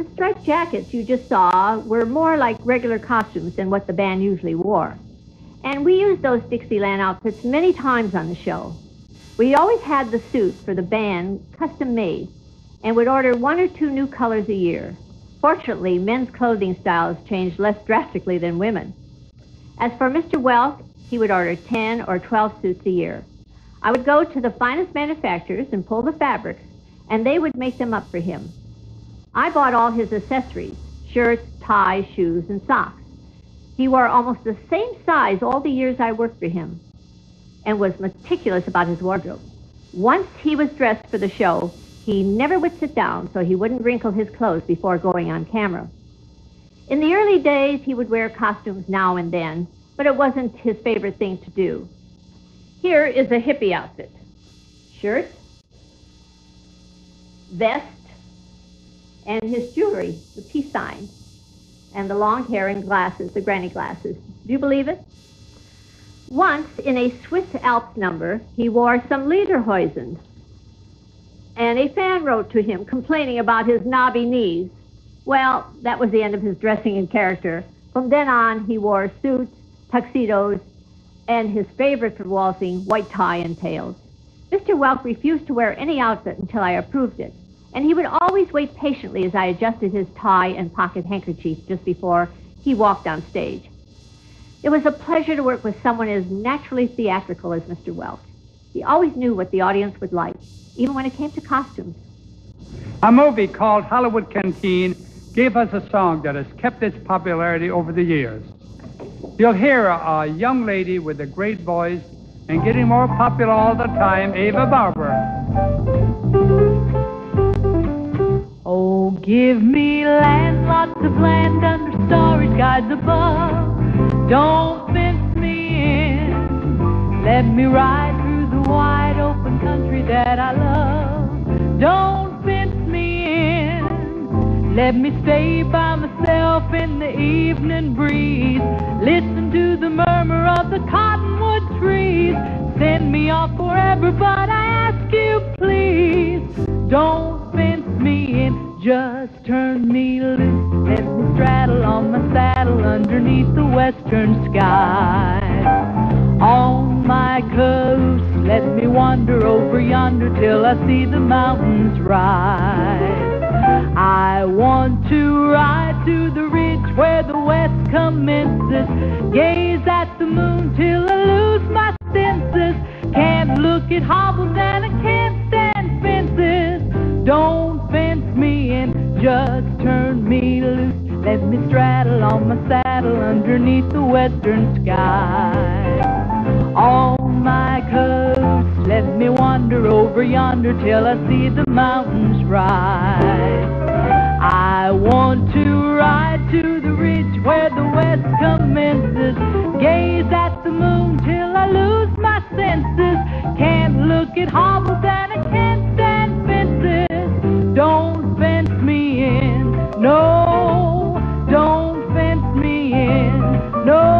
The striped jackets you just saw were more like regular costumes than what the band usually wore. And we used those Dixieland outfits many times on the show. We always had the suit for the band custom made and would order 1 or 2 new colors a year. Fortunately, men's clothing styles changed less drastically than women. As for Mr. Welk, he would order 10 or 12 suits a year. I would go to the finest manufacturers and pull the fabrics, and they would make them up for him. I bought all his accessories, shirts, ties, shoes, and socks. He wore almost the same size all the years I worked for him and was meticulous about his wardrobe. Once he was dressed for the show, he never would sit down so he wouldn't wrinkle his clothes before going on camera. In the early days, he would wear costumes now and then, but it wasn't his favorite thing to do. Here is a hippie outfit. Shirt, vest, and his jewelry, the peace sign, and the long hair and glasses, the granny glasses. Do you believe it? Once, in a Swiss Alps number, he wore some lederhosen, and a fan wrote to him complaining about his knobby knees. Well, that was the end of his dressing in character. From then on, he wore suits, tuxedos, and his favorite for waltzing, white tie and tails. Mr. Welk refused to wear any outfit until I approved it, and he would always wait patiently as I adjusted his tie and pocket handkerchief just before he walked on stage. It was a pleasure to work with someone as naturally theatrical as Mr. Welk. He always knew what the audience would like, even when it came to costumes. A movie called Hollywood Canteen gave us a song that has kept its popularity over the years. You'll hear a young lady with a great voice and getting more popular all the time, Ava Barber. Oh, give me land, lots of land under starry skies above. Don't fence me in. Let me ride through the wide open country that I love. Don't fence me in. Let me stay by myself in the evening breeze. Listen to the murmur of the cottonwood trees. Send me off forever, but I ask you please, don't fence me in. Just turn me loose. Let me straddle on my saddle underneath the western sky. On my caboose, let me wander over yonder till I see the mountains rise. I want to ride to the ridge where the west commences. Gaze at the moon till I lose my senses. Can't look at hobbles and I can't stand fences. Don't fence me in, just turn me loose. Let me straddle on my saddle underneath the western sky. On my coast, let me wander over yonder till I see the mountains rise. I want to ride to the ridge where the west commences. Gaze at the moon till I lose my senses. Can't look at hobbles and I can't stand fences. Don't fence me in, no, don't fence me in, no.